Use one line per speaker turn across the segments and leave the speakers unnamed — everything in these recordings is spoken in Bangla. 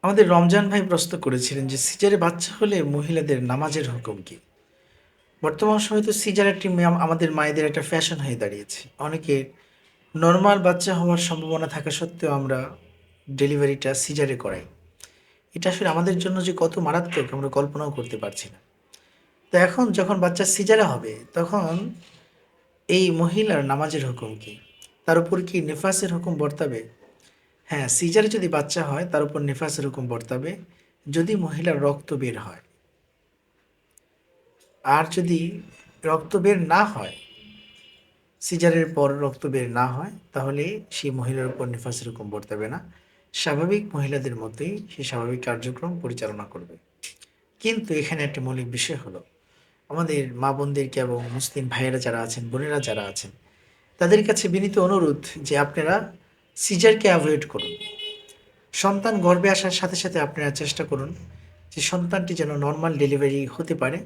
আমাদের রমজান ভাই প্রশ্ন করেছিলেন যে সিজারে বাচ্চা হলে মহিলাদের নামাজের হুকুম কি? বর্তমান সময়ে তো সিজার একটি আমাদের মায়েদের একটা ফ্যাশন হয়ে দাঁড়িয়েছে। অনেকে নর্মাল বাচ্চা হওয়ার সম্ভাবনা থাকা সত্ত্বেও আমরা ডেলিভারিটা সিজারে করাই। এটা আসলে আমাদের জন্য যে কত মারাত্মক আমরা কল্পনাও করতে পারছি না। তো এখন যখন বাচ্চা সিজারে হবে তখন এই মহিলার নামাজের হুকুম কি? তার উপর কি নেফাসের হুকুম বর্তাবে? হ্যাঁ, সিজারে যদি বাচ্চা হয় তার উপর নেফাসের হুকুম বর্তাবে যদি মহিলার রক্ত বের হয়। আর যদি রক্ত বের না হয়, সিজারের পর রক্ত বের না হয়, তাহলে সেই মহিলার উপর নিফাসের হুকুম বর্তাবে না। স্বাভাবিক মহিলাদের মতোই সে স্বাভাবিক কার্যক্রম পরিচালনা করবে। কিন্তু এখানে একটা মৌলিক বিষয় হলো, আমাদের মা বোনদেরকে এবং মুসলিম ভাইয়েরা যারা আছেন, বোনেরা যারা আছেন, তাদের কাছে বিনীত অনুরোধ যে আপনারা সিজারকে অ্যাভয়েড করুন। সন্তান গর্ভে আসার সাথে সাথে আপনারা চেষ্টা করুন যে সন্তানটি যেন নর্মাল ডেলিভারি হতে পারে,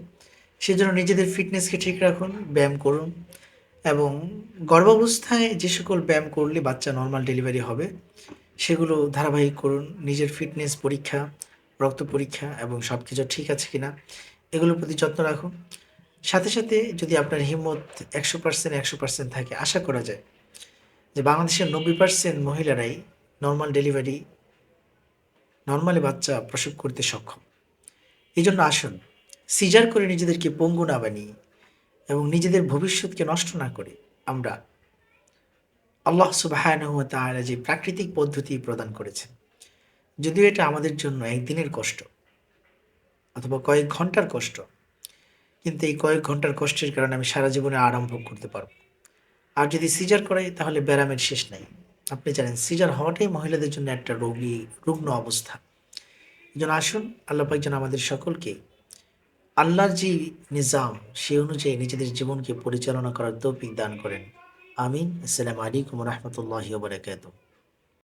সেজন্য নিজেদের ফিটনেসকে ঠিক রাখুন, ব্যায়াম করুন এবং গর্ভাবস্থায় যে সকল ব্যায়াম করলে বাচ্চা নর্মাল ডেলিভারি হবে সেগুলো ধারাবাহিক করুন। নিজের ফিটনেস পরীক্ষা, রক্ত পরীক্ষা এবং সব কিছু ঠিক আছে কিনা এগুলোর প্রতি যত্ন রাখুন। সাথে সাথে যদি আপনার হিম্মত 100% থাকে, আশা করা যায় যে বাংলাদেশের 90% মহিলারাই নর্মাল ডেলিভারি, নর্মালি বাচ্চা প্রসব করতে সক্ষম। এই জন্য আসুন, সিজার করে নিজেদেরকে পঙ্গু না বানিয়ে এবং নিজেদের ভবিষ্যৎকে নষ্ট না করে আমরা আল্লাহ সুবহানাহু ওয়া তাআলা যে প্রাকৃতিক পদ্ধতি প্রদান করেছেন, যদিও এটা আমাদের জন্য একদিনের কষ্ট অথবা কয়েক ঘন্টার কষ্ট, কিন্তু এই কয়েক ঘন্টার কষ্টের কারণে আমি সারা জীবনে আরাম ভোগ করতে পারবো। আর যদি সিজার করাই তাহলে ব্যারামের শেষ নাই। আপনি জানেন সিজার হওয়াটাই মহিলাদের জন্য একটা রুগ্ন অবস্থা। এই জন্য আসুন, আল্লাহ পাক যেন আমাদের সকলকে আল্লাহর যে নিজাম সে অনুযায়ী নিজেদের জীবনকে পরিচালনা করার তৌফিক দান করেন। আমিন। আসসালামু আলাইকুম রহমতুল্লাহি ওয়া বারাকাতুহু।